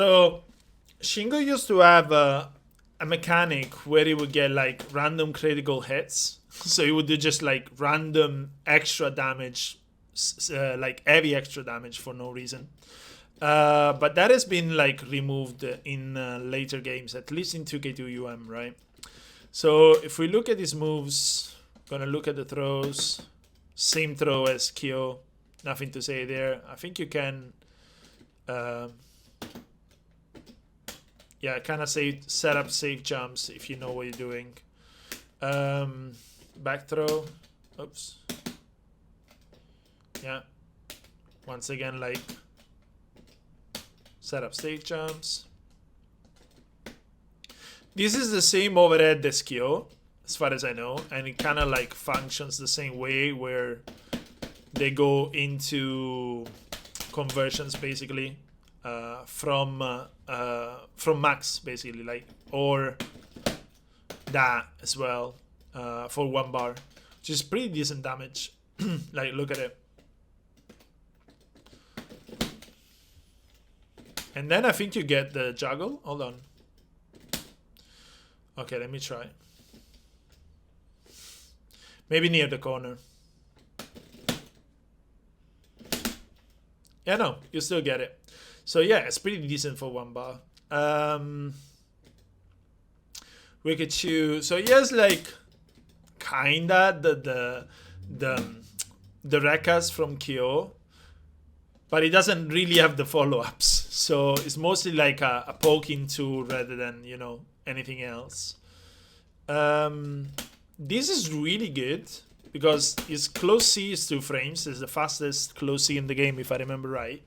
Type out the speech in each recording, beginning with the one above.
So Shingo used to have a mechanic where he would get like random critical hits. So he would do just like random extra damage, like heavy extra damage for no reason. But that has been like removed in later games, at least in 2K2 UM, right? So if we look at his moves, gonna look at the throws. Same throw as Kyo. Nothing to say there. I think you can, yeah, kind of set up safe jumps if you know what you're doing. Back throw. Oops. Yeah. Once again, like set up safe jumps. This is the same overhead as Kyo, as far as I know, and it kind of like functions the same way where they go into conversions basically from max basically, like, or that as well for 1 bar, which is pretty decent damage. Like, look at it. And then I think you get the juggle. Hold on. Okay, let me try. Maybe near the corner. Yeah, no, you still get it. So yeah, it's pretty decent for 1 bar. Wicked Shoe. So he has like kinda the Rekkas from Kyo, but he doesn't really have the follow-ups. So it's mostly like a poking tool rather than, you know, anything else. This is really good because his close C is 2 frames. It's the fastest close C in the game, if I remember right.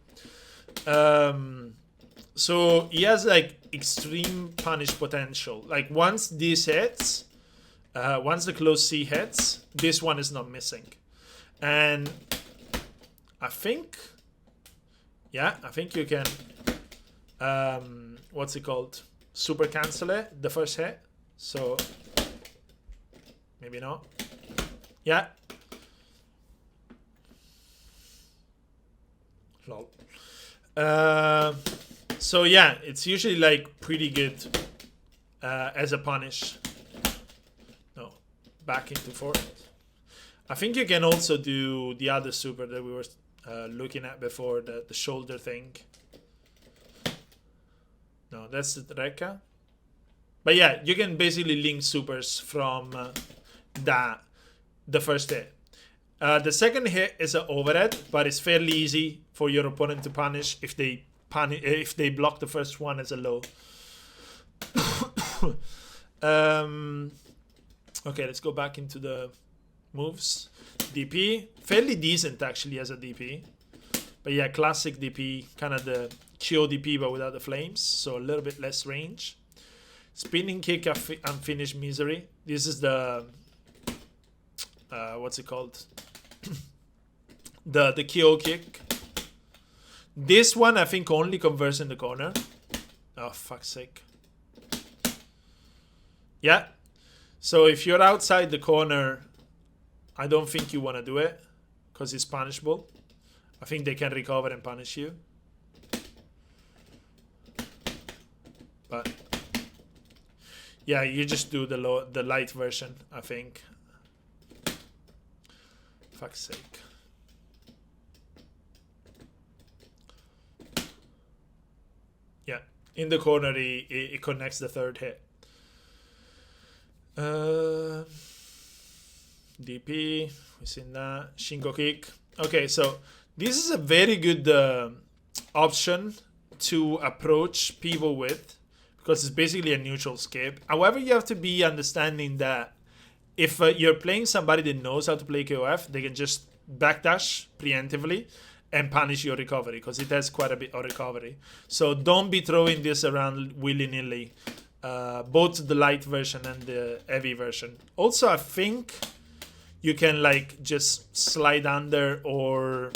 So he has like extreme punish potential. Like once this hits, once the close C hits, this one is not missing. And I think, yeah, I think you can, what's it called? Super cancel it, the first hit. So maybe not. Yeah. Lol. So yeah, it's usually like pretty good as a punish. No, back into forward. I think you can also do the other super that we were looking at before, the shoulder thing. No, that's the Rekka. But yeah, you can basically link supers from the first hit. The second hit is an overhead, but it's fairly easy for your opponent to punish if they block the first one as a low. Okay, let's go back into the moves. DP, fairly decent actually as a DP. But yeah, classic DP, kind of the Kyo DP but without the flames, so a little bit less range. Spinning kick, unfinished misery. This is the what's it called? the Kyo kick. This one I think only converts in the corner. Oh, fuck's sake. Yeah. So if you're outside the corner, I don't think you want to do it because it's punishable. I think they can recover and punish you. But yeah, you just do the light version, I think. Fuck's sake. Yeah, in the corner, it connects the third hit. DP, we've seen that. Shingo kick. Okay, so this is a very good option to approach people with because it's basically a neutral skip. However, you have to be understanding that if you're playing somebody that knows how to play KOF, they can just backdash preemptively and punish your recovery because it has quite a bit of recovery. So don't be throwing this around willy-nilly. Both the light version and the heavy version. Also, I think you can like just slide under or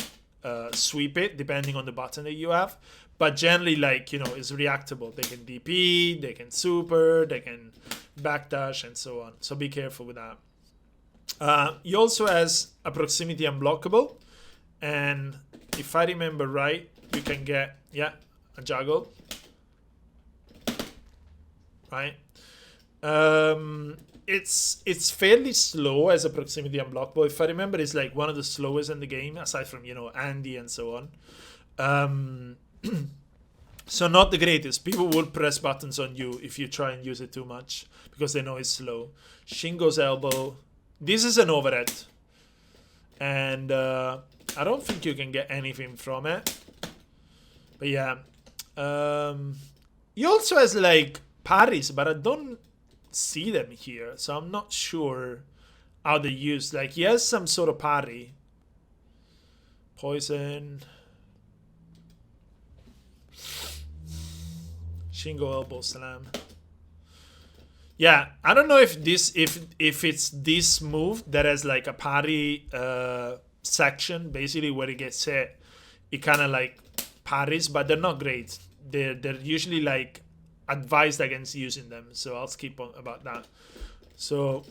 sweep it depending on the button that you have. But generally, like, you know, it's reactable. They can DP, they can super, they can backdash, and so on. So be careful with that. He also has a proximity unblockable. And if I remember right, you can get, yeah, a juggle. right? It's fairly slow as a proximity unblock, but if I remember, it's like one of the slowest in the game, aside from, you know, Andy and so on. So not the greatest. People will press buttons on you if you try and use it too much because they know it's slow. Shingo's elbow. This is an overhead, and I don't think you can get anything from it. But yeah, he also has like parries, but I don't see them here, so I'm not sure how they use. Like, he has some sort of parry. Poison. Shingo elbow slam. Yeah, I don't know if this if it's this move that has like a parry section, basically where it gets hit, it kind of like parries, but they're not great. They're usually like advised against using them, so I'll skip on about that. So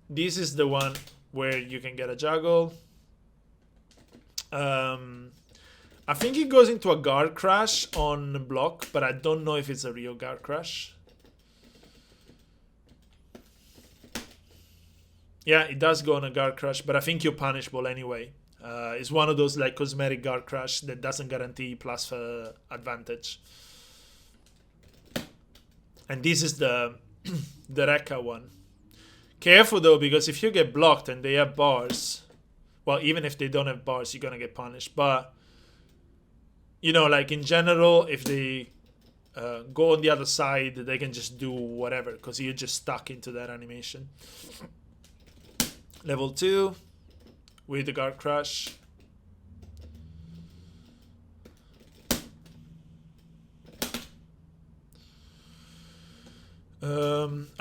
this is the one where you can get a juggle. I think it goes into a guard crash on block, but I don't know if it's a real guard crash. Yeah, it does go on a guard crash, but I think you're punishable anyway. It's one of those like cosmetic guard crash that doesn't guarantee plus advantage. And this is the the Rekka one. Careful though, because if you get blocked and they have bars, well, even if they don't have bars, you're gonna get punished. But you know, like in general, if they go on the other side, they can just do whatever because you're just stuck into that animation. Level 2 with the guard crash.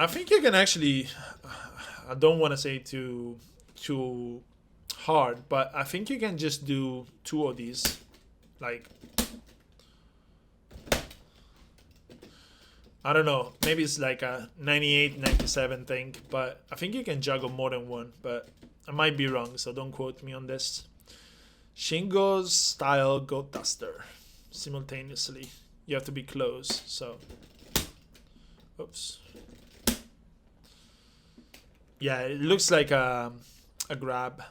I think you can actually, I don't want to say too hard, but I think you can just do 2 of these. Like, I don't know, maybe it's like a 98, 97 thing, but I think you can juggle more than one, but I might be wrong, so don't quote me on this. Shingo's style Goat Duster. Simultaneously. You have to be close, so. Oops. Yeah, it looks like a grab.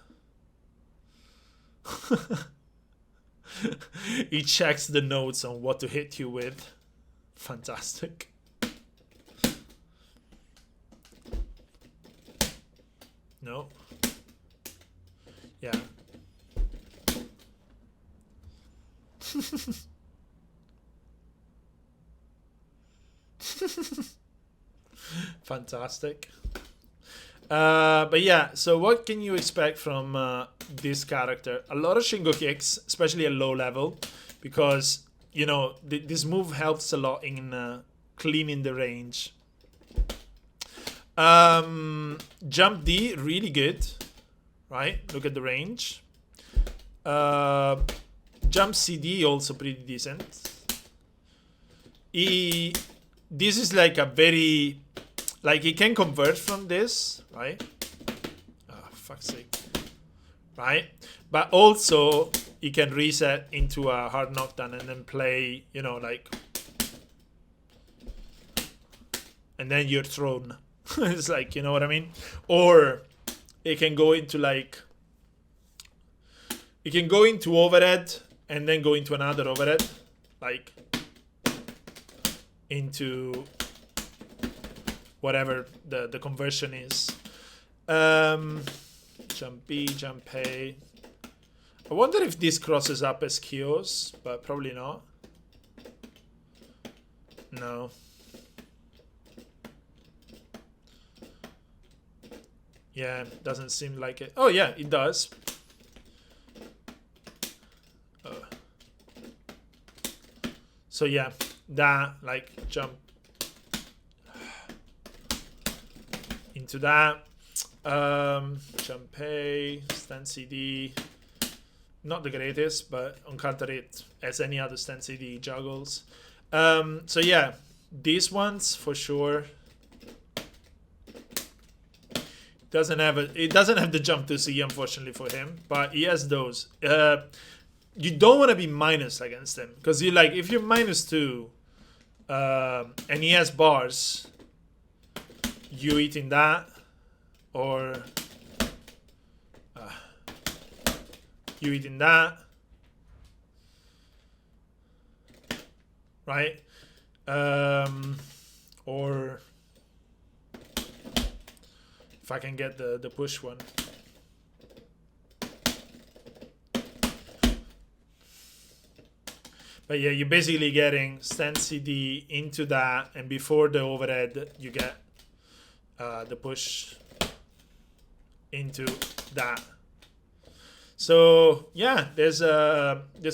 He checks the notes on what to hit you with. Fantastic. No. Yeah. Fantastic. But yeah, so what can you expect from this character? A lot of Shingo kicks, especially at low level, because, you know, this move helps a lot in cleaning the range. Jump D, really good, right? Look at the range. Jump CD, also pretty decent. This is like a very, like, he can convert from this, right? Oh, fuck's sake. Right? But also, he can reset into a hard knockdown and then play, you know, like, and then you're thrown. It's like, you know what I mean? Or it can go into like, it can go into overhead and then go into another overhead, like into whatever the conversion is. Jump B, jump A. I wonder if this crosses up as Kyos, but probably not. No. Yeah, doesn't seem like it. Oh yeah, it does. So yeah, that, like, jump into that. Jump A, stand CD. Not the greatest, but on counter it as any other stand CD juggles. So yeah, these ones for sure. It doesn't have the jump to C, unfortunately for him, but he has those. You don't want to be minus against him, because you, like, if you're -2, and he has bars, you eating that, or you eating that, right? Or if I can get the push one. But yeah, you're basically getting stand CD into that, and before the overhead, you get the push into that. So yeah, there's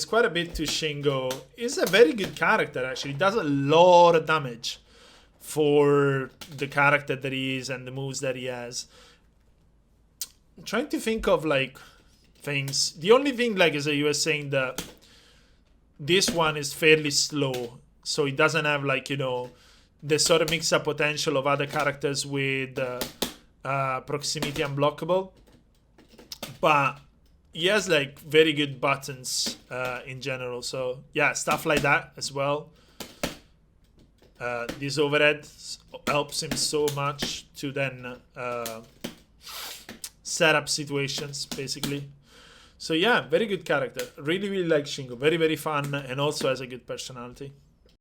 quite a bit to Shingo. He's a very good character actually. He does a lot of damage for the character that he is and the moves that he has. I'm trying to think of like things. The only thing like is that you were saying that this one is fairly slow, so it doesn't have like, you know, the sort of mix-up potential of other characters with proximity unblockable. But he has like very good buttons in general. So yeah, stuff like that as well. This overhead helps him so much to then set up situations basically. So yeah, very good character. Really, really like Shingo. Very, very fun, and also has a good personality.